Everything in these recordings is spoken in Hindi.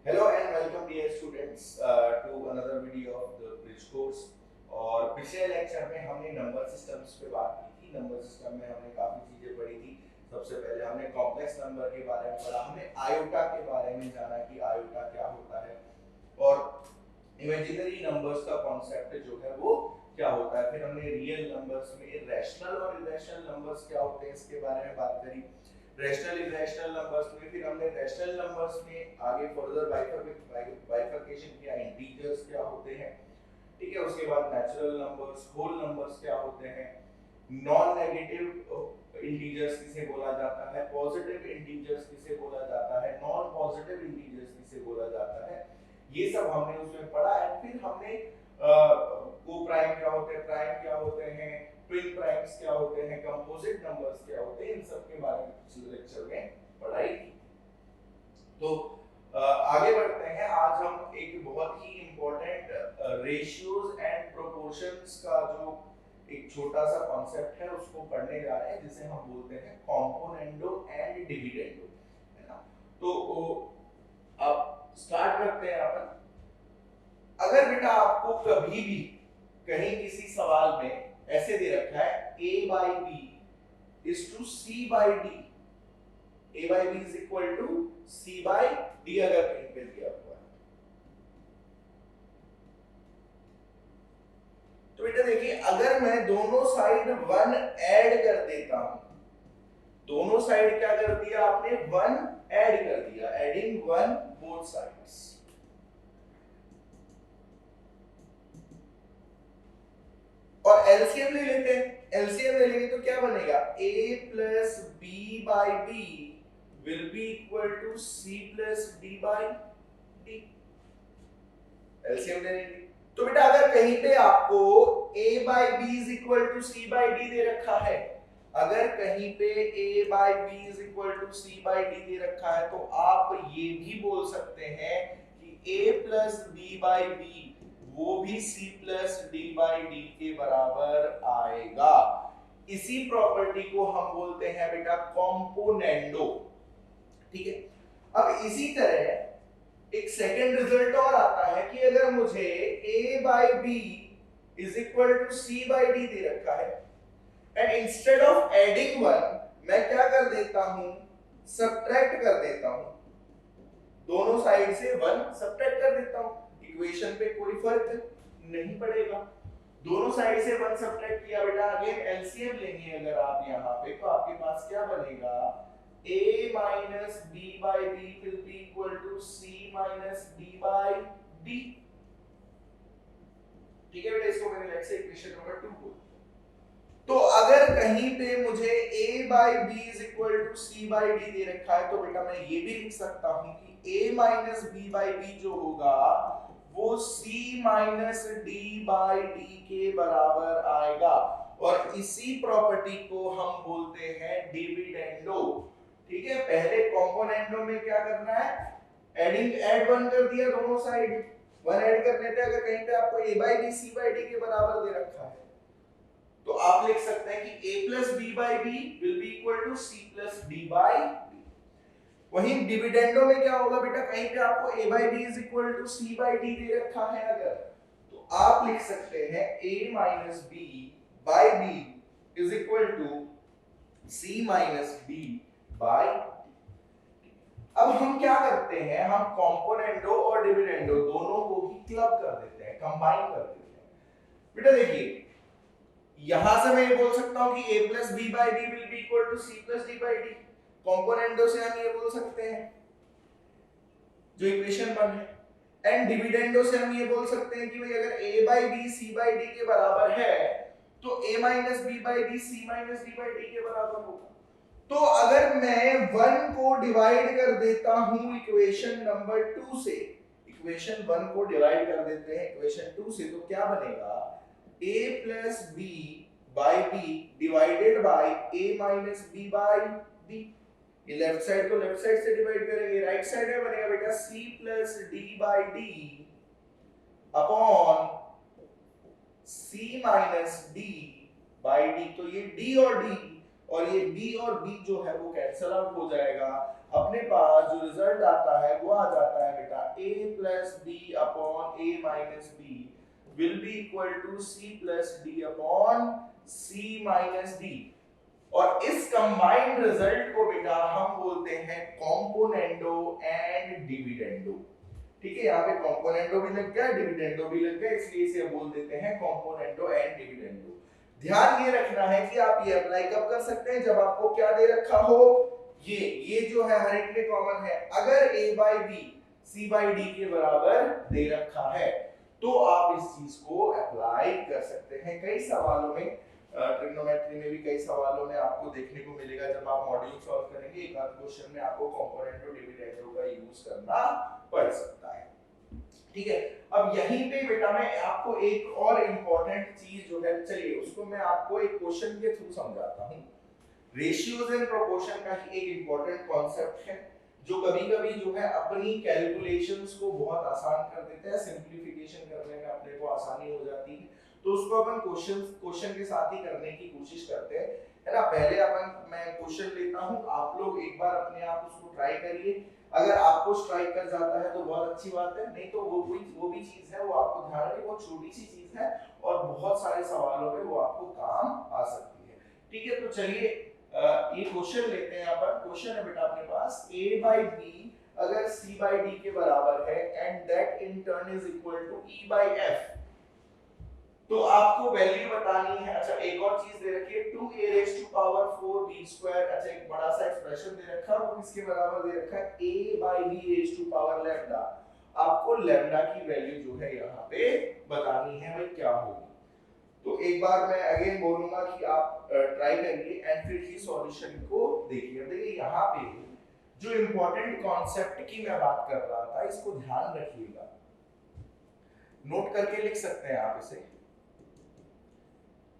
Hello and welcome dear students to another video of the bridge course। और पिछले लेक्चर में हमने नंबर सिस्टम्स पे बात की थी। नंबर सिस्टम में हमने काफी चीजें पढ़ी थी। सबसे पहले हमने कॉम्प्लेक्स नंबर के बारे में पढ़ा, हमने आयोटा के बारे में जाना कि आयोटा क्या होता है और इमेजिनरी नंबर्स का कॉन्सेप्ट जो है वो क्या होता है। फिर हमने रियल नंबर्स में रैशनल और इरेशनल नंबर्स क्या होते हैं इसके बारे में बात करी। रैशनल इरेशनल नंबर्स में फिर हमने रैशनल नंबर्स में आगे फर्दर बाइफरकेशन किया, इंटीजर्स क्या होते हैं, ठीक है। उसके बाद नेचुरल नंबर्स, होल नंबर्स क्या होते हैं, नॉन नेगेटिव इंटीजर्स किसे बोला जाता है, पॉजिटिव इंटीजर्स किसे बोला जाता है, नॉन पॉजिटिव इंटीजर्स किसे बोला जाता है, ये सब हमने उसमें पढ़ा है। फिर हमने को प्राइम क्या होते हैं, प्राइम क्या होते हैं, ट्विन प्राइम्स क्या होते हैं, कंपोजिट नंबर्स क्या होते हैं, इन सब के बारे में पिछले लेक्चर में पढ़ाई की। तो आगे बढ़ते हैं। आज हम एक बहुत ही इंपॉर्टेंट रेशियोज एंड प्रोपोर्शंस का जो एक छोटा सा कॉन्सेप्ट है उसको पढ़ने जा रहे हैं, जिसे हम बोलते हैं कॉम्पोनेंडो एंड डिविडेंडो, है ना। तो अब स्टार्ट करते हैं अपन। अगर बेटा आपको कभी भी कहीं किसी सवाल में ऐसे दे रखा है a by b is to c by d, a by b is equal to c by d अगर कहीं पे दिया हुआ है तो बेटा देखिए, अगर मैं दोनों साइड 1 ऐड कर देता हूं, दोनों साइड क्या कर दिया आपने, 1 ऐड कर दिया, एडिंग 1 बोथ साइड्स। और एलसीएम ले लेते हैं, एलसीएम ले लेंगे तो क्या बनेगा, a plus b by b will be equal to c plus d by d। LCM ले लेंगे तो बेटा अगर कहीं पे आपको a by b is equal to c by d दे रखा है, अगर कहीं पे a by b is equal to c by d दे रखा है, तो आप ये भी बोल सकते हैं कि a plus b by b वो भी c plus D by D के बराबर आएगा। इसी प्रॉपर्टी को हम बोलते हैं बेटा कॉम्पोनेंडो, ठीक है। अब इसी तरह एक सेकंड रिजल्ट और आता है कि अगर मुझे a by B is equal to C by D दे रखा है एंड इंस्टेड ऑफ एडिंग 1 मैं क्या कर देता हूं, सब्ट्रैक्ट कर देता हूं, दोनों साइड से 1 सब्ट्रैक्ट कर देता हूं, इक्वेशन पे कोई फर्क नहीं पड़ेगा। दोनों साइड से 1 सब्ट्रैक्ट किया बेटा, अगेन एलसीएम लेंगे अगर आप यहां पे, तो आपके पास क्या बनेगा, a minus b by b will be equal to c minus d by d, ठीक है बेटा। इसको मैंने लेट्स से इक्वेशन नंबर 2 बोल। तो अगर कहीं पे मुझे a by b is equal to c by d दे रखा है, तो बेटा मैं ये भी लिख सकता हूं कि a minus b by b जो होगा वो c minus d by d के बराबर आएगा। और इसी प्रॉपर्टी को हम बोलते हैं डिविडेंडो, ठीक है। पहले कॉम्पोनेंडो में क्या करना है, एडिंग ऐड 1 कर दिया, दोनों साइड 1 ऐड कर लेते हैं। अगर कहीं पे आपको a by b c by d के बराबर दे रखा है तो आप लिख सकते हैं कि a plus B by B will be equal to C plus D by B. वहीं डिविडेंडो में क्या होगा बेटा, कहीं पे आपको a by B is equal to C by D दे रखा है अगर, तो आप लिख सकते हैं a minus B by B is equal to C minus D by. अब हम क्या करते हैं, हम कॉम्पोनेंडो और डिविडेंडो दोनों को ही क्लब कर देते हैं, कंबाइन कर देते हैं। बेटा देखिए, यहां से मैं ये बोल सकता हूं कि a plus B by B will be equal to C plus D by D. Componendo से हम ये बोल सकते हैं जो इक्वेशन 1 है, एंड डिविडेंडो से हम ये बोल सकते हैं कि भाई अगर a by B C by D के बराबर है तो a minus B by D C minus D by D के बराबर होगा। तो अगर मैं 1 को डिवाइड कर देता हूं इक्वेशन नंबर 2 से, इक्वेशन 1 को डिवाइड कर देते हैं इक्वेशन 2 से, तो क्या बनेगा, a प्लस बी बाई बी divided by a minus B by b। ये लेफ्ट साइड को लेफ्ट साइड से डिवाइड करेंगे, राइट साइड में बनेगा बेटा c plus d by d upon c minus d by d। तो ये d और d और ये b और b जो है वो कैंसिल आउट हो जाएगा। अपने पास जो रिजल्ट आता है वो आ जाता है बेटा a plus B upon a minus B will be equal to c plus d upon c minus d। और इस कंबाइंड रिजल्ट को बेटा हम बोलते हैं कॉम्पोनेंडो एंड डिविडेंडो। ठीक है, यहाँ पे कॉम्पोनेंडो भी लग गया, डिविडेंडो भी लग गया, इसलिए इसे बोल देते हैं कॉम्पोनेंडो एंड डिविडेंडो। ध्यान ये रखना है कि आप ये अप्लाई कब कर सकते हैं, जब आपको क्या दे रखा हो, ये जो है हर एक में कॉमन है। अगर a by B C by D के बराबर दे रखा है तो आप इस चीज को अप्लाई कर सकते हैं। कई सवालों में ट्रिग्नोमेट्री में भी कई सवालों में आपको देखने को मिलेगा, जब आप मॉड्यूल सॉल्व करेंगे एक आध क्वेश्चन में आपको कॉम्पोनेंटो डिविडेंडो का यूज करना पड़ सकता है। ठीक है, अब यहीं पे बेटा मैं आपको एक और इम्पोर्टेंट चीज जो है, चलिए उसको मैं आपको एक क्वेश्चन के थ्रू समझाता हूँ। रेशियोज एंड प्रोपोर्शन का ही एक इम्पोर्टेंट कॉन्सेप्ट है जो कभी-कभी जो है अपनी कैलकुलेशंस को बहुत आसान कर देता है, सिंपलीफिकेशन करने में अपने को आसानी हो जाती है, तो उसको अपन क्वेश्चन के साथ ही करने की कोशिश करते हैं, है ना। पहले मैं क्वेश्चन लेता हूँ, आप लोग एक बार अपने आप उसको ट्राई करिए। अगर आपको स्ट्राइक कर जाता है तो बहुत अच्छी बात है, नहीं तो वो भी चीज है, वो आपको ध्यान रखिए, बहुत छोटी सी चीज है और बहुत सारे सवालों में वो आपको काम आ सकती है। ठीक है, तो चलिए ये क्वेश्चन लेते हैं। यहाँ पर क्वेश्चन है बेटा अपने पास a बाई b अगर c बाई d के बराबर है and that in turn is equal to e by f, तो आपको वैल्यू बतानी है। अच्छा, एक और चीज दे रखी है 2a rays to power 4b square. अच्छा, एक बड़ा सा एक्सप्रेशन दे रखा है, वो किसके बराबर दे रखा है, a by b raise to power lambda. आपको लैम्डा की वैल्यू जो है यहाँ पे बतानी है भाई क्या होगी। तो एक बार मैं अगेन बोलूंगा कि आप ट्राई करिए एंड फिर ही सॉल्यूशन को देखिए। देखिए यहाँ पे जो इंपॉर्टेंट कॉन्सेप्ट की मैं बात कर रहा था, इसको ध्यान रखिएगा, नोट करके लिख सकते हैं आप इसे।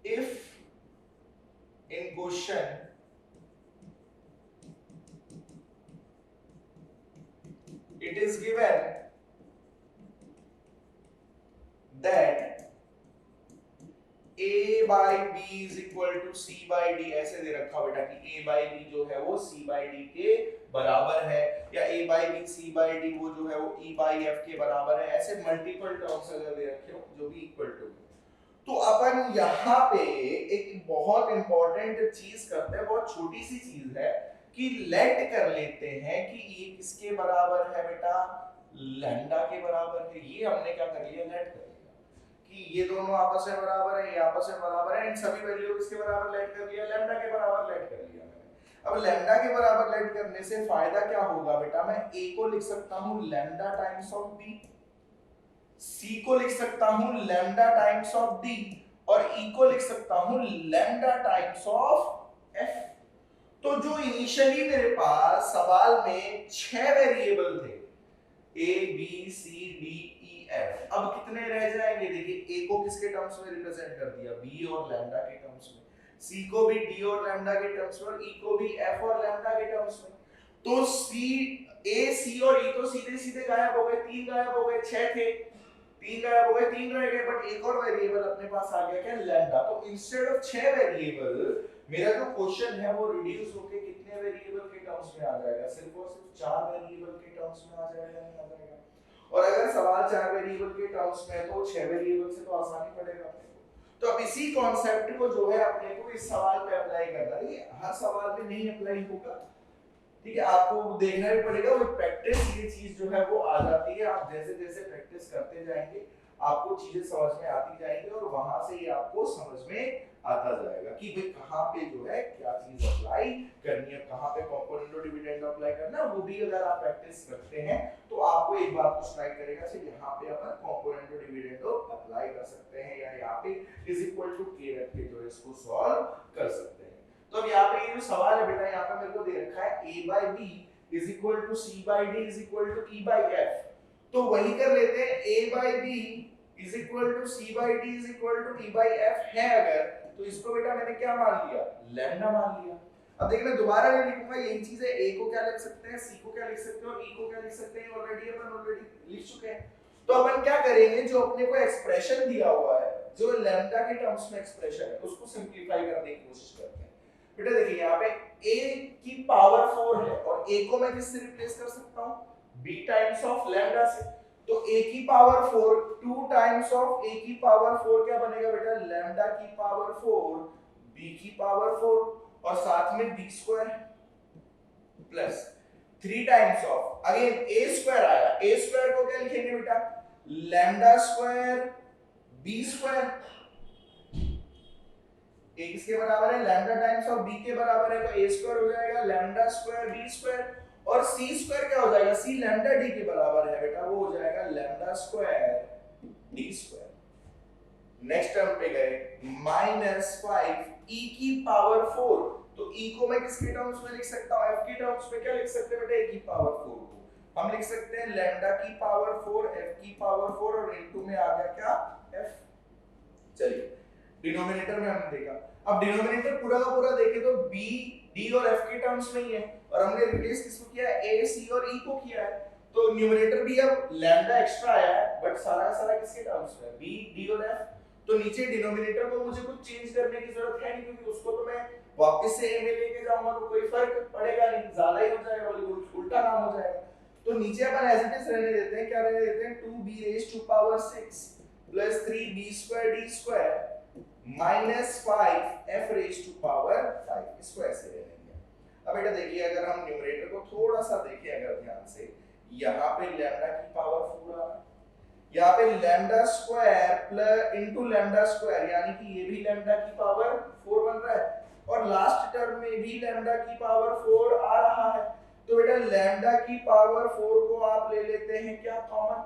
If in question it is given that a by b is equal to c by d, ऐसे दे रखा बेटा कि a by b जो है वो c by d के बराबर है, या a by b c by d वो जो है वो e by f के बराबर है, ऐसे मल्टीपल टर्म्स अगर दे रखे हो जो भी इक्वल टू, तो अपन यहाँ पे एक बहुत इंपॉर्टेंट चीज करते हैं, बहुत छोटी सी चीज है कि लेट कर लेते हैं कि ये किसके बराबर है बेटा, लैम्डा के बराबर है। ये हमने क्या कर लिया, लेट कर लिया कि ये दोनों आपस में बराबर है, ये आपस में बराबर है, इन सभी वैल्यू किसके बराबर लेट कर लिया, लैम्डा के बराबर लेट कर लिया मैंने। अब लैम्डा के बराबर लेट करने से फायदा क्या होगा बेटा, मैं a को लिख सकता हूँ lambda times of b, c को लिख सकता हूं लैम्डा टाइम्स ऑफ d, और e को लिख सकता हूं लैम्डा टाइम्स ऑफ f। तो जो इनिशियली मेरे पास सवाल में 6 वेरिएबल थे a b c d e f, अब कितने रह जाएंगे, देखिए a को किसके टर्म्स में रिप्रेजेंट कर दिया, b और लैम्डा के टर्म्स में, c को भी d और लैम्डा के टर्म्स में, और e को भी f और लैम्डा के टर्म्स में। तो a c और e तो सीधे सीधे गायब हो गए, 3 गायब हो गए, 6 थे 3 गायब हो गए, 3 रह गए, बट एक और वेरिएबल अपने पास आ गया क्या, लैम्डा। तो इंस्टेड ऑफ 6 वेरिएबल मेरा जो क्वेश्चन है वो रिड्यूस होके कितने वेरिएबल के टर्म्स में आ जाएगा, सिर्फ और सिर्फ 4 वेरिएबल के टर्म्स में आ जाएगा, नहीं आ जाएगा। और अगर सवाल 4 वेरिएबल के टर्म्स में है तो 6 वेरिएबल से तो आसानी पड़ेगा अपने को। तो अब इसी कॉन्सेप्ट को जो है अपने को इस सवाल पे अप्लाई करना है, ये हर सवाल में नहीं अप्लाई होगा, ठीक है, आपको देखना भी पड़ेगा। वो प्रैक्टिस ये चीज जो है वो आ जाती है, आप जैसे जैसे प्रैक्टिस करते जाएंगे आपको चीजें समझ में आती जाएंगी, और वहां से ये आपको समझ में आता जाएगा कि भाई कहाँ पे जो है क्या चीज अप्लाई करनी है, कहाँ पे कॉम्पोनेंट और डिविडेंड अप्लाई करना है, वो भी अगर आप प्रैक्टिस करते हैं तो आपको एक बार तो स्ट्राइक करेगा कि यहाँ पे अपन कॉम्पोनेंट और डिविडेंड अप्लाई कर सकते हैं, या यहाँ पे इज इक्वल टू k रख के जो है इसको सॉल्व कर सकते हैं। तो अब यहाँ पे ये जो सवाल है बेटा, यहाँ पे मेरे को दे रखा है a by b is equal to c by d is equal to e by f, तो वही कर लेते हैं, a by b is equal to c by d is equal to e by f है अगर, तो इसको बेटा मैंने क्या मान लिया, लैम्डा मान लिया। अब देखिए मैं दोबारा नहीं लिखूंगा, यही चीज है, a को क्या लिख सकते हैं, c को क्या लिख सकते हैं, और e को क्या लिख सकते हैं, ऑलरेडी लिख चुके हैं। तो अपन क्या करेंगे, जो अपने को एक्सप्रेशन दिया हुआ है, जो लैम्डा के टर्म्स में एक्सप्रेशन है, उसको सिंपलीफाई करने की कोशिश करते हैं। बेटा देखिए यहाँ पे a की पावर 4 है और a को मैं किससे रिप्लेस कर सकता हूँ, b टाइम्स ऑफ लैम्डा से। तो a की पावर 4 2 टाइम्स ऑफ a की पावर 4 क्या बनेगा बेटा, लैम्डा की पावर 4 b की पावर 4 और साथ में b square plus 3 times of again a square आया, a स्क्वायर को क्या लिखेंगे बेटा, lambda square b square. a किसके बराबर है, लैम्डा टाइम्स ऑफ b के बराबर है, तो a स्क्वायर हो जाएगा लैम्डा स्क्वायर b स्क्वायर और c स्क्वायर क्या हो जाएगा, c लैम्डा d के बराबर है बेटा, वो हो जाएगा lambda square d square. Next term पे गए -5 e की पावर 4, तो e को मैं किसके टर्म्स में लिख सकता हूं, f के टर्म्स में क्या लिख सकते हैं बेटा, e की पावर 4 को हम लिख सकते हैं लैम्डा की पावर 4 f की पावर 4 और इनटू में आ गया क्या f। चलिए डिनोमिनेटर में हमने देखा, अब डिनोमिनेटर पूरा का पूरा देखें तो b d और f के टर्म्स में ही है और हमने रिप्लेस किसको किया है, a c और e को किया है, तो न्यूमरेटर भी अब लैम्डा एक्स्ट्रा आया है बट सारा का सारा किसके टर्म्स में, b d और f। तो नीचे डिनोमिनेटर को मुझे कुछ चेंज करने की जरूरत है नहीं क्योंकि उसको तो मैं वापस से a में लेके जाऊंगा तो कोई फर्क पड़ेगा नहीं, ज्यादा ही हो जाएगा बल्कि उल्टा काम हो जाएगा। तो नीचे अपन एज इट इज रहने देते हैं, क्या रहने देते हैं, 2b raise to power 6 plus 3b square d square minus 5 f raise to power 5, इसको ऐसे ले लेंगे। अब बेटा देखिए अगर हम न्यूमरेटर को थोड़ा सा देखें अगर ध्यान से, यहाँ पे लैम्डा की पावर 4 आ रहा है, यहाँ पे lambda square plus into lambda square यानी कि ये भी लैम्डा की पावर 4 बन रहा है और लास्ट टर्म में भी लैम्डा की पावर 4 आ रहा है। तो बेटा लैम्डा की पावर 4 को आप ले लेते हैं क्या कॉमन,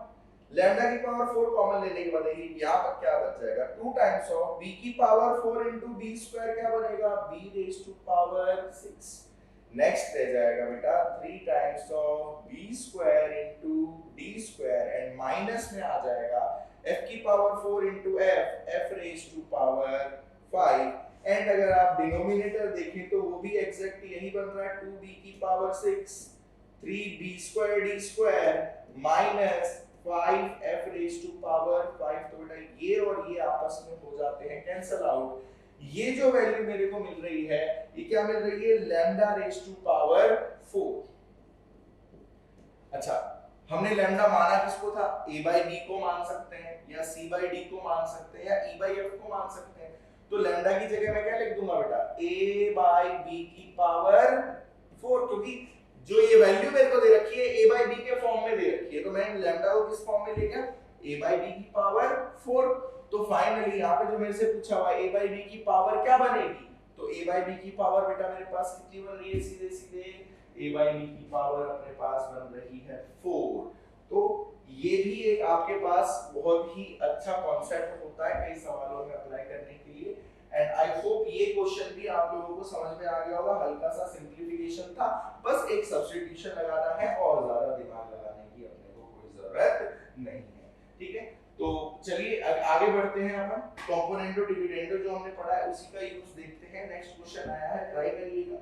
लैम्डा की पावर 4 कॉमन लेने के बाद यहाँ पर क्या बच जाएगा, 2 टाइम्स ऑफ b की पावर 4 इनटू b स्क्वायर क्या बनेगा, b raise to power 6। Next रह जाएगा बेटा 3 times of b square into d square and minus में आ जाएगा f की power 4 into f raise to power 5 and अगर आप डिनोमिनेटर देखें तो वो भी एग्जैक्ट यही बन रहा है, 2b की power 6 3b square d square minus 5f raise to power 5। तो बेटा ये और ये आपस में हो जाते हैं कैंसिल आउट, ये जो वैल्यू मेरे को मिल रही है ये क्या मिल रही है, लैम्डा रेज़ टू पावर 4। अच्छा हमने लैम्डा माना किसको था, a by b को मान सकते हैं या c by d को मान सकते हैं या e by f को मान सकते हैं, तो लैम्डा की जगह मैं क्या लिख दूंगा बेटा, a by b की पावर 4, क्योंकि जो ये वैल्यू मेरे को दे रखी है a by b के फॉर्म में दे रखी है तो मैं लैम्डा को किस फॉर्म में ले गया, a by b की पावर 4। तो फाइनली यहाँ पे जो मेरे से पूछा हुआ a by b की पावर क्या बनेगी, तो a by b की पावर बेटा मेरे पास कितनी बन रही है, सीधे सीधे a by b की पावर अपने पास बन रही है 4। तो ये भी एक आपके पास बहुत ही अच्छा कॉन्सेप्ट होता है कई सवालों में अप्लाई करने के लिए एंड आई होप ये क्वेश्चन भी आप लोगों को समझ में आ गया होगा, हल्का सा सिंपलीफिकेशन था, बस एक सब्स्टिट्यूशन लगाना है और ज्यादा दिमाग लगाने की अपने को कोई जरूरत नहीं है, ठीक है। तो चलिए आगे बढ़ते हैं, अपन कंपोनेंटो डिविडेंडो जो हमने पढ़ा है उसी का यूज देखते हैं। नेक्स्ट क्वेश्चन आया है, ट्राई करिएगा।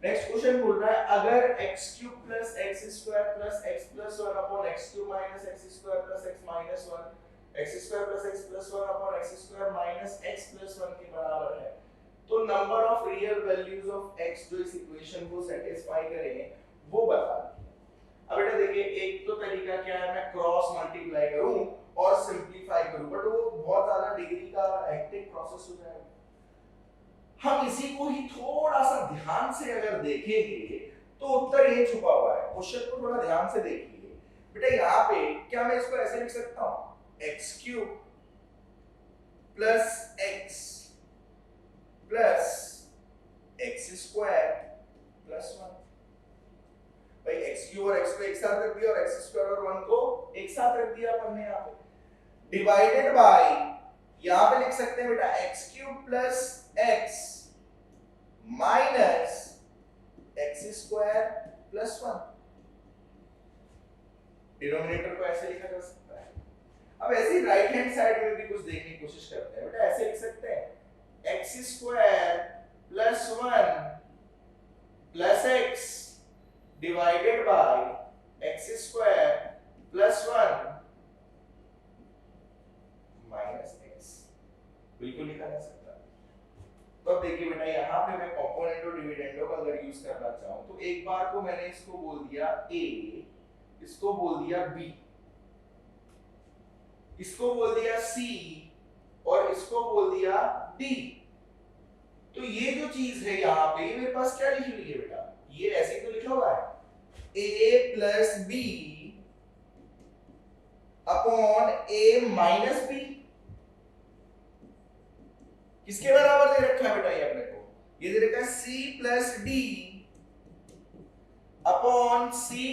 नेक्स्ट क्वेश्चन बोल रहा है अगर x³ plus x² plus x plus 1 upon x³ minus x² plus x minus 1 x² plus x plus 1 upon x² minus x plus 1 के बराबर है तो number of real values of x जो इस इक्वेशन को सेटिस्फाई करेंगे वो बता दीजिए। अब बेटा देखिए एक तो तरीका क्या है, मैं क्रॉस मल्टीप्लाई करूं और सिंपलीफाई करूं बट वो बहुत ज्यादा डिग्री का हेक्टिक प्रोसेस हो जाएगा। हम इसी को ही थोड़ा सा ध्यान से अगर देखेंगे तो उत्तर ये छुपा हुआ है, क्वेश्चन को थोड़ा ध्यान से देखिए बेटा। यहाँ पे क्या मैं इसको ऐसे लिख सकता हूं, x³ plus x plus x² plus 1। भाई x³ और x को एक साथ रख दिया और x² और 1 को एक साथ रख दिया अपन ने यहाँ पे, डिवाइडेड बाय यहाँ पे लिख सकते हैं बेटा x³ plus x minus x² plus 1। Denominator को ऐसे लिखा जा सकता है। अब ऐसे ही राइट हैंड साइड में भी कुछ देखने की कोशिश करते हैं बेटा, ऐसे लिख सकते हैं x² plus 1 plus x divided by x² plus 1 minus x, बिल्कुल लिखा जा सकता है। तो अब देखिए बेटा यहाँ पे मैं कॉम्पोनेंटो डिविडेंडो का अगर यूज करना चाहूँ तो एक बार को मैंने इसको बोल दिया ए, इसको बोल दिया बी, इसको बोल दिया सी और इसको बोल दिया डी। तो ये जो चीज है यहाँ पे मेरे पास क्या लिखी हुई है बेटा, ये ऐसे ही तो लिखा हुआ है ए प्लस बी अपॉन ए माइनस बी। किसके बराबर दे रखा है बेटा ये अपने को, ये दे रखा है सी प्लस डी अपॉन सी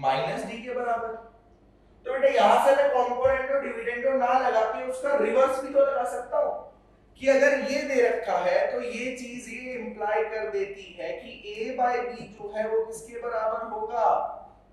माइनस डी के बराबर। तो बेटा यहां से मैं कॉम्पोनेंटो डिविडेंडो ना लगा के उसका रिवर्स भी तो लगा सकता हूं कि अगर ये दे रखा है तो ये चीज ये इंप्लाई कर देती है कि a बाय b जो है वो किसके बराबर होगा,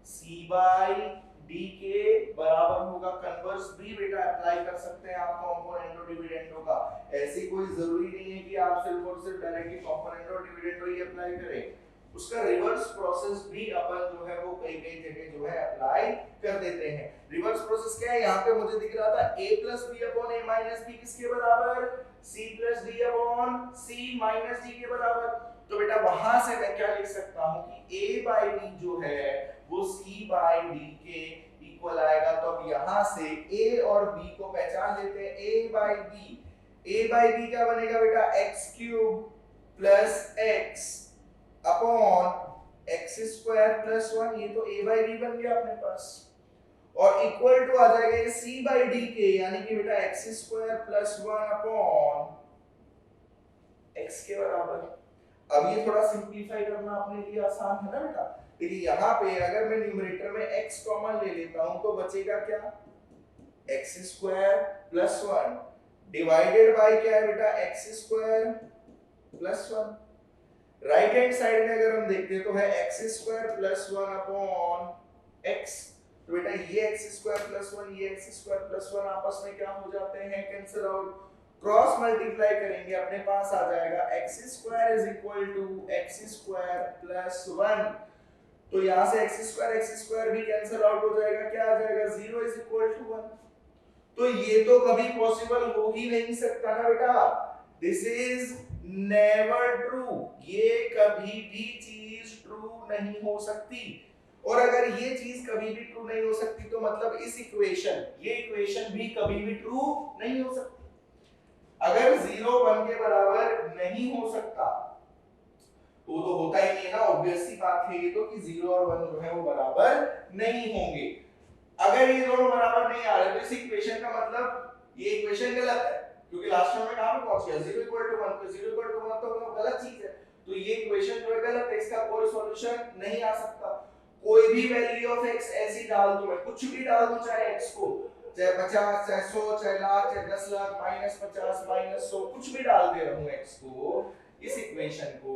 c बाय d के बराबर होगा। कन्वर्स भी बेटा अप्लाई कर सकते हैं आप कॉम्पोनेंटो डिविडेंडो का। ऐसी कोई जरूरी नहीं है कि आप सिर्फ और सिर्फ डायरेक्टली कॉम्पोनेंटो डिविडेंडो ही अप्लाई करें, उसका रिवर्स प्रोसेस भी अपन जो है वो कई कई जगह जो है अप्लाई कर देते हैं। रिवर्स प्रोसेस क्या है, यहाँ पे मुझे दिख रहा था a plus B upon a minus B किसके बराबर, c plus D upon c minus D के बराबर। तो बेटा वहां से मैं क्या लिख सकता हूँ कि a बाय b जो है वो c बाय d के इक्वल आएगा। तो अब यहाँ से a और b को पहचान लेते हैं। a बाय b क्या बनेगा बेटा, x cube plus x upon x square plus 1, ये तो a बाई b बन गया अपने पास, और इक्वल टू आ जाएगा ये c बाई d के, यानी कि बेटा x square plus 1 upon x के बराबर। अब ये थोड़ा सिंपलीफाई करना अपने लिए आसान है ना बेटा। देखिए यहाँ पे अगर मैं न्यूमरेटर में x कॉमन ले लेता हूं तो बचेगा क्या, x square plus 1 divided by क्या है बेटा, x square plus 1। Right hand side में अगर हम देखते हैं तो है x square plus 1 upon x. तो बेटा ये एक्स स्क्वायर प्लस 1 ये एक्स स्क्वायर प्लस 1 आपस में क्या हो जाते हैं, कैंसिल आउट। क्रॉस मल्टीप्लाई करेंगे अपने पास आ जाएगा X square is equal to X square plus 1। तो यहां से एक्स स्क्वायर भी कैंसिल आउट हो जाएगा, क्या आ जाएगा 0 इज इक्वल टू 1। तो ये तो कभी पॉसिबल हो ही नहीं सकता ना बेटा, दिस इज नेवर ट्रू, ये कभी भी चीज ट्रू नहीं हो सकती। और अगर ये चीज कभी भी ट्रू नहीं हो सकती तो मतलब इस इक्वेशन, ये इक्वेशन भी कभी भी ट्रू नहीं हो सकती। अगर 0 1 के बराबर नहीं हो सकता तो होता ही नहीं है ना, ऑब्वियस सी बात है ये तो कि 0 और 1 जो है वो बराबर नहीं होंगे। अगर ये दोनों बराबर नहीं आ रहे तो इस इक्वेशन का मतलब ये इक्वेशन गलत है, क्योंकि लास्ट में कहां पे पहुंच गया 0 इक्वल टू 1, तो 0 इक्वल टू 1 तो गलत चीज है। तो ये इक्वेशन जो है गलत है, इसका कोई सॉल्यूशन नहीं आ सकता। कोई भी वैल्यू ऑफ x ऐसी डाल दूं, मैं कुछ भी डाल दूं, चाहे x को चाहे 50 चाहे 100 चाहे लाख चाहे 10 लाख -50 -100 कुछ भी डाल दे रहा हूं x को, इस इक्वेशन को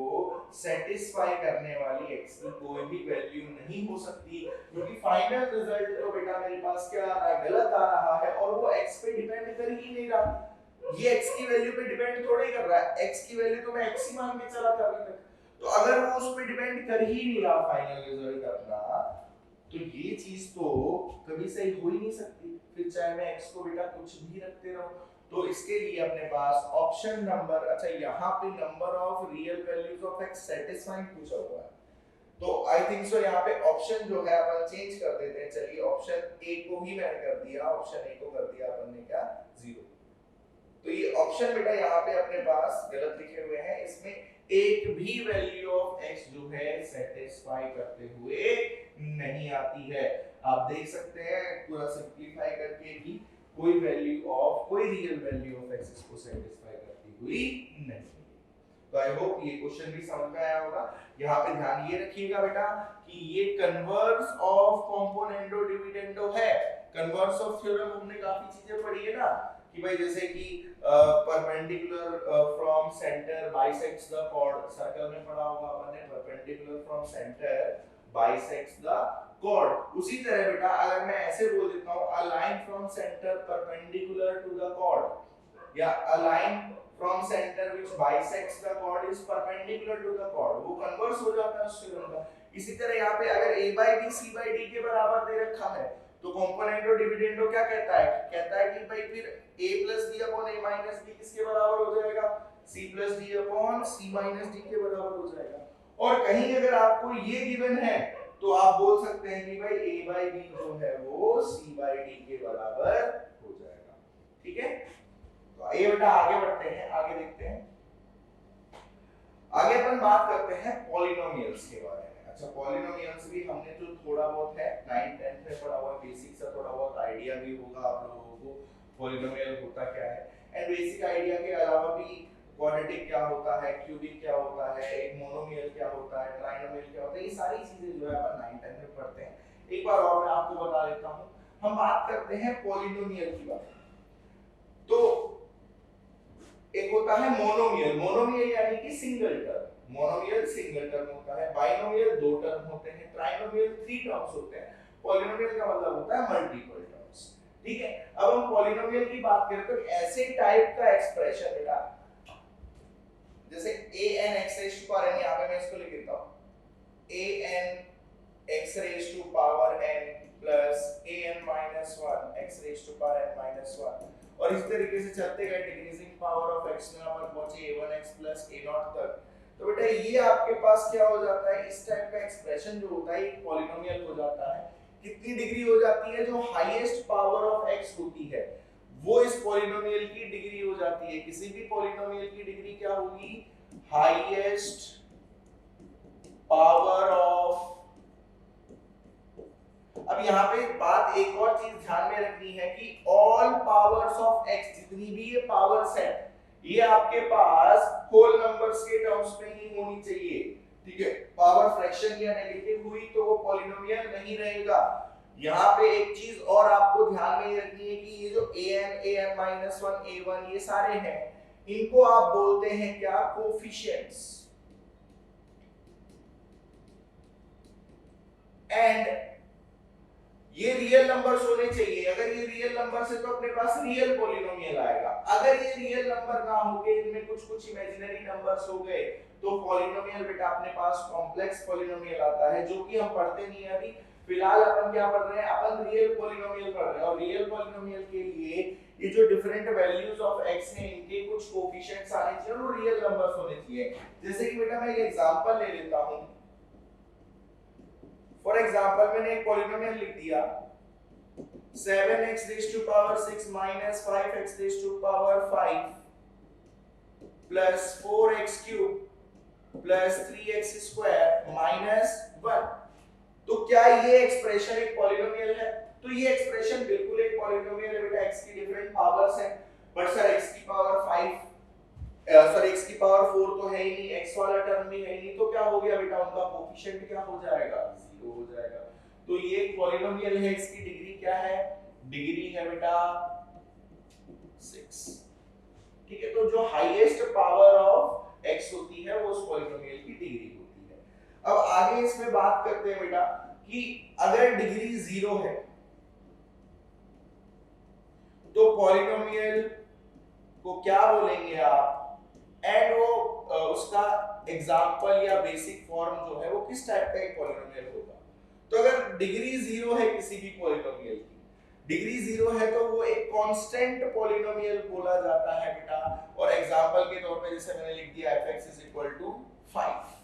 सेटिस्फाई करने वाली x की कोई भी वैल्यू नहीं हो सकती, क्योंकि फाइनल रिजल्ट तो बेटा मेरे पास क्या आ रहा है, गलत आ रहा है, और वो x पे डिपेंड कर ही नहीं रहा। ये x की वैल्यू पे डिपेंड थोड़ी कर रहा है, x की वैल्यू तो मैं x ही मान के चला था अभी तक। तो अगर वो उस पे डिपेंड कर ही नहीं रहा फाइनल रिजल्ट अपना, तो ये चीज तो कभी सही हो ही नहीं सकती। फिर चाहे मैं x को बेटा कुछ भी रखते रहूं। तो इसके लिए अपने पास ऑप्शन नंबर, अच्छा यहाँ पे number of real values of x satisfying पूछा हुआ है, तो आई थिंक सो यहाँ पे ऑप्शन जो है अपन चेंज कर देते हैं। चलिए ऑप्शन ए को ही मैंने कर दिया, ऑप्शन ए को कर दिया अपन ने क्या 0। तो ये ऑप्शन बेटा यहाँ पे अपने पास गलत लिखे हुए हैं, इसमें एक भी वैल्यू ऑफ x जो है सेटिस्फाई करते हुए नहीं आती है। आप देख सकते हैं पूरा सिंपलीफाई करके भी कोई वैल्यू ऑफ, कोई रियल वैल्यू ऑफ x इसको सेटिस्फाई करती हुई नहीं। तो आई होप ये क्वेश्चन भी समझ में आया होगा। यहाँ पे ध्यान ये रखिएगा बेटा कि ये कन्वर्स ऑफ कॉम्पोनेंटो डिविडेंडो है। कन्वर्स ऑफ थ्योरम हमने काफी चीजें पढ़ी है ना, कि भाई जैसे कि perpendicular from centre bisects the chord, circle में पढ़ा होगा अपन ने, perpendicular from centre bisects the chord. उसी तरह बेटा अगर मैं ऐसे बोल देता हूं a line from centre perpendicular to the chord, या a line from centre which bisects the chord is perpendicular to the chord, वो कन्वर्स हो जाता है उस थ्योरम का। इसी तरह यहाँ पे अगर a by b c by d के बराबर दे रखा है तो कॉम्पोनेंटो डिविडेंडो क्या कहता है, कहता है कि भाई फिर a plus b upon a minus b किसके बराबर हो जाएगा, c plus D upon c minus D के बराबर हो जाएगा। और कहीं अगर आपको ये गिवन है तो आप बोल सकते हैं कि भाई a बाई बी जो है वो c बाई डी के बराबर हो जाएगा। ठीक है, तो आइए बेटा आगे बढ़ते हैं, आगे देखते हैं। आगे अपन बात करते हैं पॉलिनोमियल्स के बारे में। अच्छा, पॉलिनोमियल्स भी हमने जो थोड़ा बहुत है 9th 10th में पढ़ा हुआ, बेसिक सा थोड़ा बहुत आइडिया भी होगा आप लोगों को पॉलिनोमियल होता क्या है। एंड बेसिक आइडिया के अलावा भी क्वाड्रेटिक क्या होता है, क्यूबिक क्या होता है, एक मोनोमियल क्या होता है, ट्राइनोमियल क्या होता है, ये सारी चीजें जो है अपन 9th 10th में पढ़ते हैं। एक बार और मैं आपको बता देता हूं, हम बात करते हैं पॉलिनोमियल की बात। तो एक होता है मोनोमियल, मोनोमियल यानी कि single term, monomial single term होता है, बाइनोमियल दो टर्म होते हैं, ट्राइनोमियल थ्री टर्म्स होते हैं, पॉलिनोमियल का मतलब होता है मल्टीपल टर्म्स। ठीक है, अब हम पॉलिनोमियल की बात करें तो ऐसे टाइप का एक्सप्रेशन बेटा, जैसे an x raised to power n, यहां पे मैं इसको लिख देता हूं an x raised to power n plus an minus 1 x raised to power n minus 1, और इस तरीके से चलते गए डिक्रीजिंग पावर ऑफ x में अपन पहुंचे a1x plus a0 तक। तो बेटा ये आपके पास क्या हो जाता है, इस टाइप का एक्सप्रेशन जो होता है एक पॉलिनोमियल हो जाता है। कितनी डिग्री हो जाती है, जो हाईएस्ट पावर ऑफ x होती है वो इस पॉलिनोमियल की डिग्री हो जाती है। किसी भी पॉलिनोमियल की डिग्री क्या होगी, हाईएस्ट पावर ऑफ। अब यहाँ पे बात एक और चीज ध्यान में रखनी है कि ऑल पावर्स ऑफ x, जितनी भी ये पावर्स है ये आपके पास होल नंबर्स के टर्म्स में ही होनी चाहिए। ठीक है, पावर फ्रैक्शन या नेगेटिव हुई तो वो पॉलिनोमियल नहीं रहेगा। यहाँ पे एक चीज और आपको ध्यान में रखनी है कि ये जो an minus 1 a1 ये सारे हैं, इनको आप बोलते हैं क्या, कोफिशिएंट्स। एंड ये रियल नंबर्स होने चाहिए। अगर ये रियल नंबर्स है तो अपने पास रियल पॉलिनोमियल आएगा। अगर ये रियल नंबर ना होके इनमें कुछ इमेजिनरी नंबर्स हो गए तो पॉलिनोमियल बेटा अपने पास कॉम्प्लेक्स पॉलिनोमियल आता है, जो कि हम पढ़ते नहीं है अभी। फिलहाल अपन क्या पढ़ रहे हैं, अपन रियल पॉलिनोमियल पढ़ रहे हैं। और रियल पॉलिनोमियल के लिए ये जो डिफरेंट वैल्यूज ऑफ x हैं इनके कुछ कोएफिशिएंट्स आने चाहिए और वो रियल नंबर्स होने चाहिए। जैसे कि बेटा मैं ये एग्जांपल ले लेता हूं। फॉर एग्जांपल मैंने एक पॉलिनोमियल लिख दिया 7x raised to power 6 minus 5x raised to power 5 plus 4x cube plus 3x square minus 1। तो क्या ये एक्सप्रेशन एक पॉलिनोमियल है? तो ये एक्सप्रेशन बिल्कुल एक पॉलिनोमियल है बेटा। x की डिफरेंट पावर्स हैं, बट सर x की पावर 5 सर x की पावर 4 तो है ही नहीं, x वाला टर्म भी है ही नहीं, तो क्या हो गया बेटा, उनका कोएफिशिएंट क्या हो जाएगा, 0 हो जाएगा। तो ये एक पॉलिनोमियल है, इसकी डिग्री क्या है, डिग्री है बेटा 6। ठीक है, तो जो हाईएस्ट पावर ऑफ x होती है वो उस पॉलिनोमियल की डिग्री होती है। अब आगे इसमें बात करते हैं बेटा कि अगर डिग्री 0 है तो पॉलिनोमियल को क्या बोलेंगे आप, एंड वो उसका एग्जांपल या बेसिक फॉर्म जो है वो किस टाइप का एक पॉलिनोमियल होगा। तो अगर डिग्री 0 है किसी भी पॉलिनोमियल की, डिग्री 0 है तो वो एक कांस्टेंट पॉलिनोमियल बोला जाता है बेटा। और एग्जांपल के तौर पे जैसे मैंने लिख दिया fx = 5,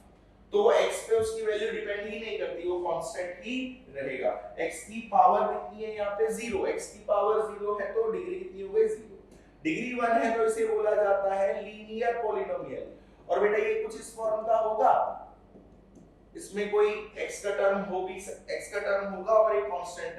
तो वो x पे उसकी वैल्यू डिपेंड ही नहीं करती, वो कांस्टेंट ही रहेगा। x की पावर कितनी है यहाँ पे 0, x की पावर 0 है तो डिग्री कितनी हो गई 0। डिग्री 1 है तो इसे बोला जाता है लीनियर पॉलिनोमियल। और बेटा ये कुछ इस फॉर्म का होगा, इसमें कोई x का टर्म होगा और एक कांस्टेंट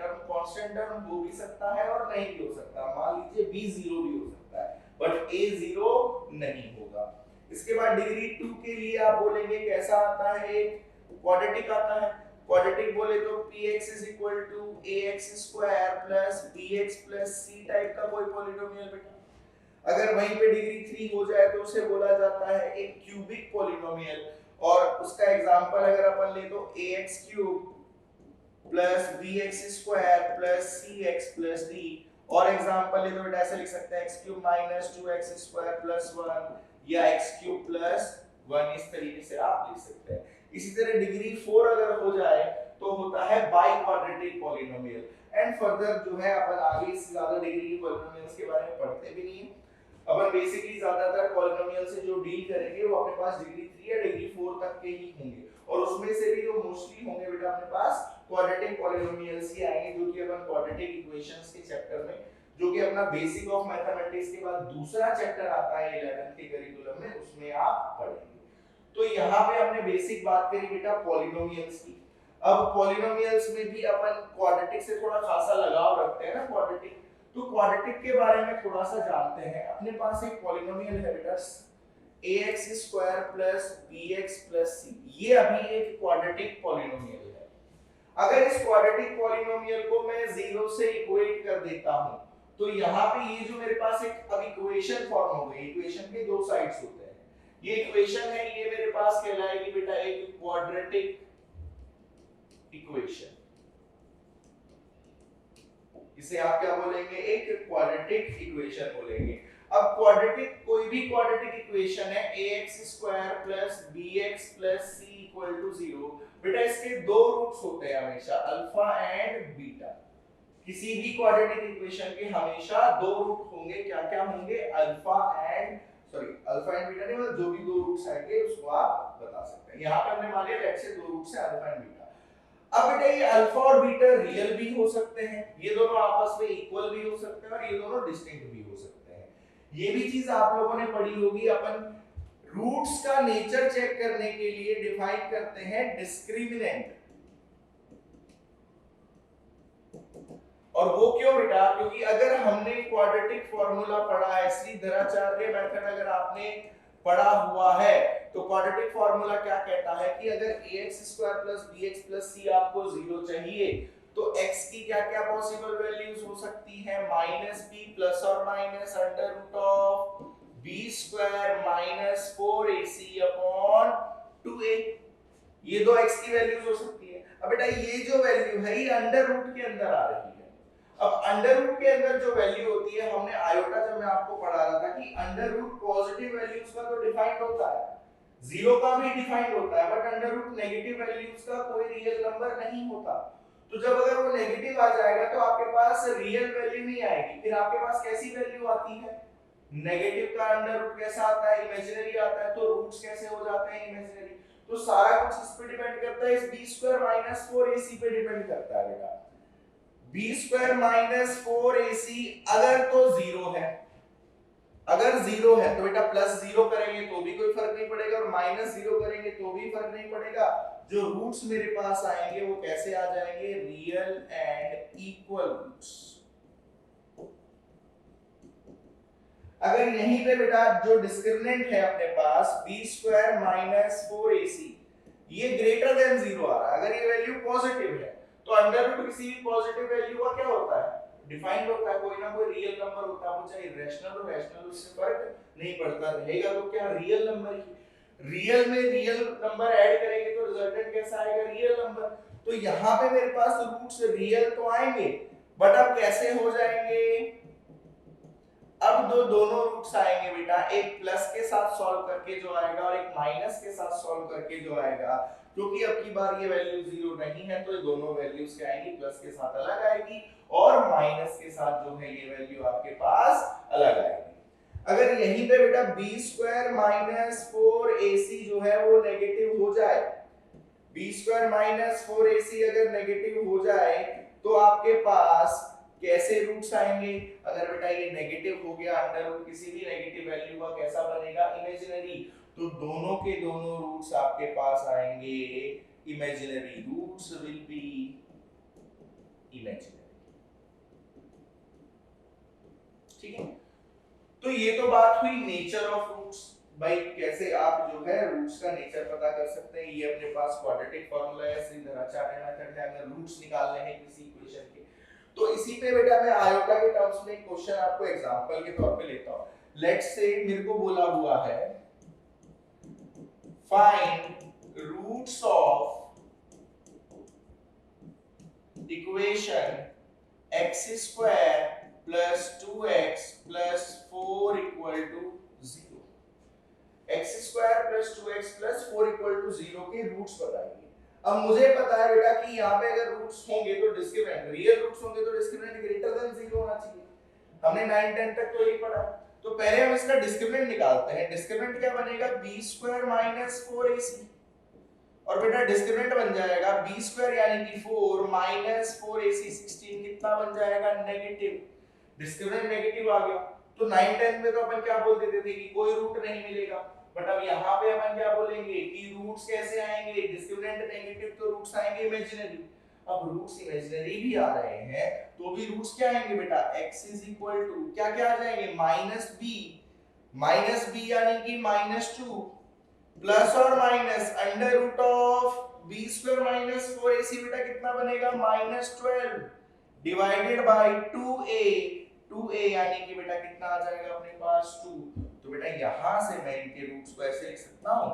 टर्म हो भी सकता है और नहीं भी हो सकता। मान लीजिए b0 भी हो सकता है, बट a0 नहीं होगा। इसके बाद डिग्री 2 के लिए आप बोलेंगे कैसा आता है, एक क्वाड्रेटिक आता है। क्वाड्रेटिक बोले तो px = ax² + bx + c type का कोई पॉलिनोमियल बेटा। अगर वहीं पे डिग्री 3 हो जाए तो उसे बोला जाता है एक क्यूबिक पॉलिनोमियल। और उसका एग्जांपल अगर अपन ले तो ax³ + bx² + cx + d। और एग्जांपल ले तो बेटा ऐसे लिख सकते हैं x³ - 2x² + 1 या x³ + 1, इस तरीके से आप लिख सकते हैं। इसी तरह डिग्री 4 अगर हो जाए तो होता है by quadratic polynomial. And further जो है अपन आगे इससे ज्यादा डिग्री की पॉलिनोमियल्स के बारे में पढ़ते भी नहीं है। अपन बेसिकली ज्यादातर पॉलिनोमियल से जो डील करेंगे वो अपने पास डिग्री 3 या डिग्री 4 तक के ही होंगे, और उसमें से भी जो मोस्टली होंगे बेटा अपने पास क्वाड्रेटिक पॉलिनोमियल्स ही आएंगे, जो कि अपन क्वाड्रेटिक इक्वेशंस के चैप्टर में, जो कि अपना बेसिक ऑफ मैथमेटिक्स के बाद दूसरा चैप्टर आता है 11th के करिकुलम में, उसमें आप पढ़ेंगे। तो यहाँ पे हमने बेसिक बात करी बेटा पॉलिनोमियल्स की। अब पॉलिनोमियल्स में भी अपन क्वाड्रेटिक से थोड़ा खासा लगाव रखते हैं ना, क्वाड्रेटिक, तो क्वाड्रेटिक के बारे में थोड़ा सा जानते हैं। अपने पास एक पॉलिनोमियल है बेटा ax square plus bx plus c, ये अभी एक क्वाड्रेटिक पॉलिनोमियल है। अगर इस क्वाड्रेटिक पॉलिनोमियल को मैं 0 से इक्वेट कर देता हूं, तो यहाँ पे ये जो मेरे पास एक अब इक्वेशन फॉर्म हो गई, इक्वेशन के दो साइड्स होते हैं, ये इक्वेशन है, ये मेरे पास कहलाएगी बेटा एक क्वाड्रेटिक इक्वेशन। इसे आप क्या बोलेंगे, एक क्वाड्रेटिक इक्वेशन बोलेंगे। अब क्वाड्रेटिक, कोई भी क्वाड्रेटिक इक्वेशन है ax square plus bx plus c equal to 0, बेटा इसके दो रूट्स होते हैं हमेशा, अल्फा एंड बीटा। किसी भी क्वाड्रेटिक इक्वेशन के हमेशा दो रूट होंगे, क्या क्या होंगे, अल्फा एंड बीटा नहीं, मतलब जो भी दो रूट्स आएंगे उसको आप बता सकते हैं। यहाँ पे हमने मान लिया लेट्स से दो रूट्स है अल्फा एंड बीटा। अब बेटा ये अल्फा और बीटा रियल भी हो सकते हैं, ये दोनों आपस में इक्वल भी हो सकते हैं, और ये दोनों डिस्टिंक्ट भी हो सकते हैं। ये भी चीज आप लोगों ने पढ़ी होगी, अपन रूट्स का नेचर चेक करने के लिए डिफाइन करते हैं डिस्क्रिमिनेंट। और वो क्यों बेटा, क्योंकि अगर हमने क्वाड्रेटिक फार्मूला पढ़ा है, श्रीधराचार्य मेथड अगर आपने पढ़ा हुआ है, तो क्वाड्रेटिक फार्मूला क्या कहता है कि अगर ax square plus bx plus c आपको 0 चाहिए, तो x की क्या क्या पॉसिबल वैल्यूज हो सकती है, -b प्लस और minus under root of b square minus 4ac upon 2a, ये दो x की वैल्यूज हो सकती है। अब बेटा ये जो वैल्यू है ये अंडर रूट के अंदर आ रही है। अब अंडर रूट के अंदर जो वैल्यू होती है, हमने आयोटा जब मैं आपको पढ़ा रहा था कि अंडर रूट पॉजिटिव वैल्यूज का तो डिफाइंड होता है, जीरो का भी डिफाइंड होता है, but under root negative values का कोई रियल नंबर नहीं होता। तो जब अगर वो नेगेटिव आ जाएगा तो आपके पास रियल वैल्यू नहीं आएगी, फिर आपके पास कैसी वैल्यू आती है, नेगेटिव का अंडर रूट कैसा आता है, इमेजिनरी आता है, तो रूट्स कैसे हो जाते हैं, इमेजिनरी। तो सारा कुछ इस पे डिपेंड करता है, इस b स्क्वायर माइनस 4ac पे डिपेंड करता है बेटा। b स्क्वायर माइनस 4ac अगर तो 0 है, अगर 0 है तो बेटा प्लस 0 करेंगे तो भी कोई फर्क नहीं पड़ेगा, और माइनस 0 करेंगे तो भी फर्क नहीं पड़ेगा। जो रूट्स मेरे पास आएंगे वो कैसे आ जाएंगे, रियल एंड इक्वल रूट्स। अगर यहीं पे बेटा जो डिस्क्रिमिनेंट है अपने पास b स्क्वायर माइनस 4ac, ये ग्रेटर देन 0 आ रहा है, अगर ये वैल्यू पॉजिटिव है तो अंडर रूट किसी भी पॉजिटिव वैल्यू का क्या होता है, डिफाइंड होता है, कोई ना कोई रियल नंबर होता है, वो चाहे रैशनल हो रैशनल, उससे फर्क नहीं पड़ता, रहेगा तो क्या रियल नंबर ही। रियल में रियल नंबर ऐड करेंगे तो रिजल्टेंट कैसा आएगा, रियल नंबर। तो यहाँ पे मेरे पास रूट्स रियल तो आएंगे, बट अब कैसे हो जाएंगे, अब दोनों रूट्स आएंगे बेटा, एक प्लस के साथ सॉल्व करके जो आएगा और एक माइनस के साथ सॉल्व करके जो आएगा, क्योंकि अब की बार ये वैल्यू 0 नहीं है तो ये दोनों वैल्यूज क्या आएंगी, प्लस के साथ अलग आएगी और माइनस के साथ जो है ये वैल्यू आपके पास अलग आएगी। अगर यहीं पे बेटा b स्क्वायर माइनस 4ac जो है वो नेगेटिव हो जाए, b स्क्वायर माइनस 4ac अगर नेगेटिव हो जाए तो आपके पास कैसे रूट्स आएंगे, अगर बेटा ये नेगेटिव हो गया, अंडर रूट किसी भी नेगेटिव वैल्यू का कैसा बनेगा, इमेजिनरी, तो दोनों के दोनों रूट्स आपके पास आएंगे imaginary, roots will be imaginary. ठीक है, तो ये तो बात हुई नेचर ऑफ रूट्स, भाई कैसे आप जो है रूट्स का नेचर पता कर सकते हैं। ये अपने पास क्वाड्रेटिक फार्मूला है, श्रीधराचार्य मेथड है, अगर रूट्स निकालने हैं किसी इक्वेशन के। तो इसी पे बेटा मैं आयोटा के टर्म्स में एक क्वेश्चन आपको एग्जांपल के तौर पे लेता हूं। लेट्स से मेरे को बोला हुआ है find roots of equation x square plus 2x plus 4 equal to 0। x square plus 2x plus 4 equal to 0 के रूट्स बताइए। अब मुझे पता है बेटा कि यहाँ पे अगर रूट्स होंगे तो डिस्क्रिमिनेंट, रियल रूट्स होंगे तो डिस्क्रिमिनेंट ग्रेटर देन 0 होना चाहिए, हमने 9 10 तक तो यही पढ़ा। तो पहले हम इसका डिस्क्रिमिनेंट निकालते हैं। डिस्क्रिमिनेंट क्या बनेगा, बी स्क्वायर माइनस 4ac, और बेटा डिस्क्रिमिनेंट बन जाएगा बी स्क्वायर यानी कि 4 माइनस 4ac 16, कितना बन जाएगा, नेगेटिव। डिस्क्रिमिनेंट नेगेटिव आ गया, तो 9 10 में तो अपन क्या बोल देते थे कि कोई रूट नहीं मिलेगा, बट अब यहाँ पे अपन क्या बोलेंगे कि रूट्स कैसे आएंगे, डिस्क्रिमिनेंट नेगेटिव तो रूट्स आएंगे इमेजिनरी। अब रूट्स इमेजिनरी भी आ रहे हैं तो भी रूट्स क्या आएंगे बेटा, x इज इक्वल टू क्या क्या आ जाएंगे, माइनस बी यानी कि -2 प्लस और minus under root of B square minus 4ac, बेटा कितना बनेगा, -12 डिवाइडेड बाय 2a यानी कि बेटा कितना आ जाएगा अपने पास 2। तो बेटा यहां से मैं इनके रूट्स को ऐसे लिख सकता हूं,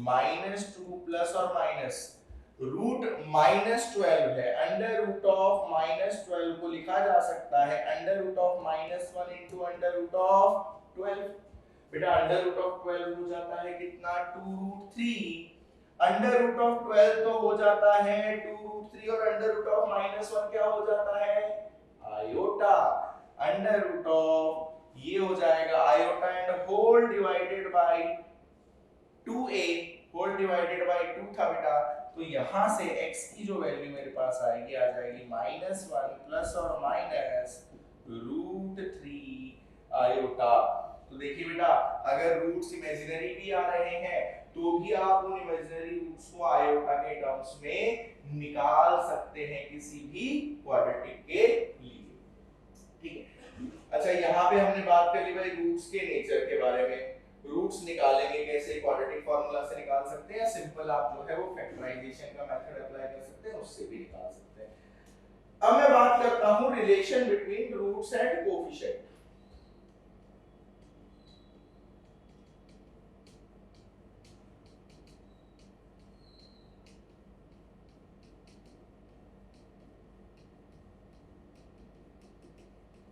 -2 प्लस और माइनस रूट -12 है, अंडर रूट ऑफ -12 को लिखा जा सकता है under root of -1 into under root of 12। बेटा अंडर रूट ऑफ 12 हो जाता है कितना, 2√3, अंडर रूट ऑफ 12 तो हो जाता है 2√3, और अंडर रूट ऑफ -1 क्या हो जाता है, आयोटा, अंडर रूट ऑफ ये हो जाएगा iota and whole divided by 2a whole divided by 2 था बेटा। तो यहां से x की जो वैल्यू मेरे पास आएगी आ जाएगी -1 प्लस और माइनस √3 आयोटा। तो देखिए बेटा अगर रूट्स इमेजिनरी भी आ रहे हैं तो भी आप उन इमेजिनरी रूट्स को आयोटा के टर्म्स में निकाल सकते हैं किसी भी क्वाड्रेटिक के लिए, ठीक है। अच्छा यहाँ पे हमने बात कर ली भाई रूट्स के नेचर के बारे में, रूट्स निकालेंगे कैसे, क्वाड्रेटिक फार्मूला से निकाल सकते हैं या सिंपल आप जो है वो फैक्टराइजेशन का मेथड अप्लाई कर सकते हैं, उससे भी निकाल सकते हैं। अब मैं बात करता हूं relation between roots and coefficient.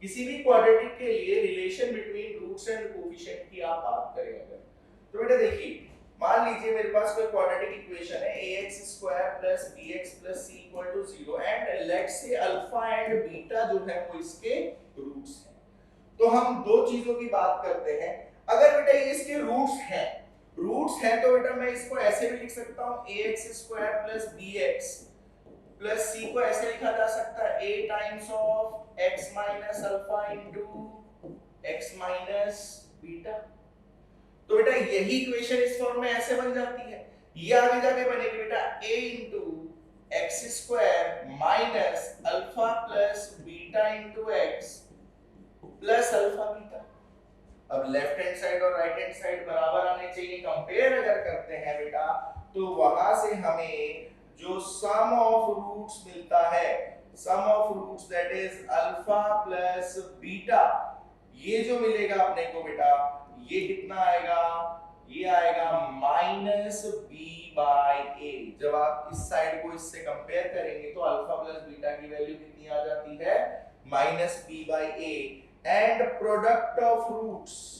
किसी भी क्वाड्रेटिक के लिए relation between roots and coefficient की आप बात करें अगर, तो बेटा देखिए मान लीजिए मेरे पास कोई क्वाड्रेटिक इक्वेशन है ax square plus bx plus c equal to 0 and let's say alpha and beta जो है वो इसके रूट्स हैं। तो हम दो चीजों की बात करते हैं, अगर बेटा ये इसके रूट्स हैं तो बेटा मैं इसको ऐसे भी लिख सकता हूं ax square plus bx plus c को ऐसे लिखा जा सकता है a times of x minus alpha into x minus beta. तो बेटा यही इक्वेशन इस फॉर्म में ऐसे बन जाती है, ये आगे जाके बनेगी बेटा a into x square minus alpha plus beta into x plus alpha beta. अब लेफ्ट हैंड साइड और राइट हैंड साइड बराबर आने चाहिए, कंपेयर अगर करते हैं बेटा तो वहां से हमें जो सम ऑफ रूट्स मिलता है, sum of roots that is alpha plus beta, ये जो मिलेगा अपने को बेटा ये कितना आएगा, ये आएगा माइनस बी बाय ए। जब आप इस साइड को इससे कंपेयर करेंगे तो अल्फा प्लस बीटा की वैल्यू कितनी आ जाती है, minus B by A and product of roots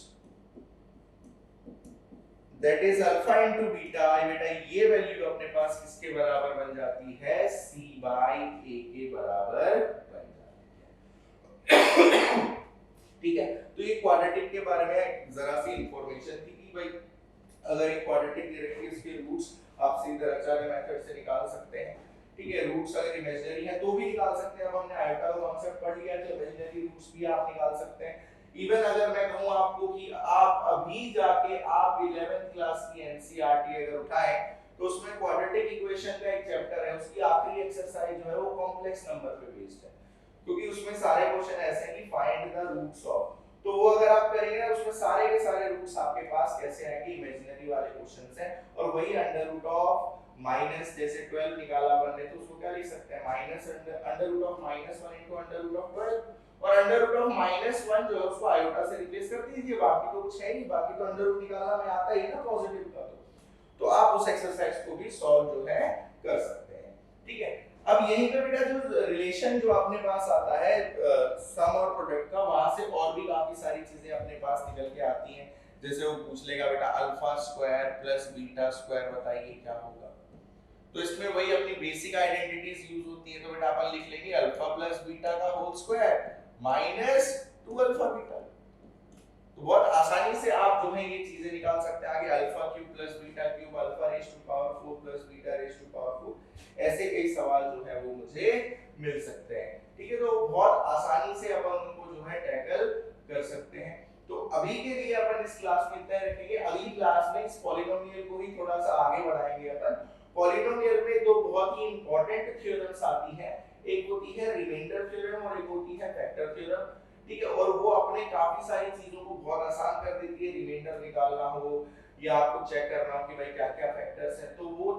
that is alpha into beta, बेटा ये वैल्यू अपने पास किसके बराबर बन जाती है, c बाय a के बराबर बन जाती है। ठीक है, तो ये क्वाड्रेटिक के बारे में जरा सी इंफॉर्मेशन थी कि भाई अगर एक क्वाड्रेटिक डायरेक्टली इसके रूट्स आप सीधे रचाने मेथड से निकाल सकते हैं, ठीक है। रूट्स अगर इमेजिनरी है तो भी निकाल सकते हैं, अब हमने आयोटा का कांसेप्ट पढ़ लिया तो इमेजिनरी रूट्स भी आप निकाल सकते हैं। इवन अगर मैं कहूं आपको कि आप अभी जाके आप 11th क्लास की एनसीईआरटी अगर उठाएं तो उसमें क्वाड्रेटिक इक्वेशन का एक चैप्टर है, उसकी आखिरी एक्सरसाइज जो है वो कॉम्प्लेक्स नंबर पे बेस्ड है, क्योंकि उसमें सारे क्वेश्चन ऐसे हैं कि फाइंड द रूट्स ऑफ, तो वो अगर आप करेंगे ना उसमें सारे के सारे रूट्स आपके पास कैसे आएंगे, इमेजिनरी वाले क्वेश्चंस हैं। और वही अंडर रूट ऑफ माइनस जैसे 12 निकाला बनने तो उसको क्या लिख सकते हैं, minus under root of -1 into under root of 12, और अंडर रूट ऑफ -1 जो है उसको आयोटा से रिप्लेस कर दीजिए, बाकी तो कुछ है नहीं, बाकी तो अंडर रूट निकालना में आता ही ना पॉजिटिव का, तो आप उस एक्सरसाइज को भी सॉल्व जो है कर सकते हैं, ठीक है। अब यहीं पे बेटा जो रिलेशन जो अपने पास आता है सम और प्रोडक्ट का, वहां से और भी काफी सारी चीजें अपने पास निकल के आती हैं, जैसे वो पूछ लेगा बेटा alpha square plus beta square बताइए क्या होगा, तो इसमें वही अपनी बेसिक आइडेंटिटीज यूज होती है, तो बेटा अपन लिख लेंगे अल्फा प्लस बीटा का whole square minus 2 alpha beta, तो बहुत आसानी से आप जो है ये चीजें निकाल सकते हैं। आगे alpha cube plus beta cube alpha raise to power 4 plus beta raise to power 4 ऐसे कई सवाल जो है वो मुझे मिल सकते हैं। ठीक है, तो बहुत आसानी से अपन उनको जो है टैकल कर सकते हैं। तो अभी के लिए अपन इस क्लास में इतना रखेंगे। अगली क्लास में इस पॉलिनोमियल को ही थोड़ा सा आगे बढ़ाएंगे अपन। पॉलिनोमियल में दो बहुत ही इंपॉर्टेंट थ्योरम्स आती हैं, एक होती है रिमाइंडर थ्योरम और एक होती है फैक्टर थ्योरम। ठीक है, और वो अपने काफी सारी चीजों को बहुत आसान कर देती है। रिमाइंडर निकालना हो या आपको चेक करना हो कि भाई क्या क्या फैक्टर्स हैं, तो वो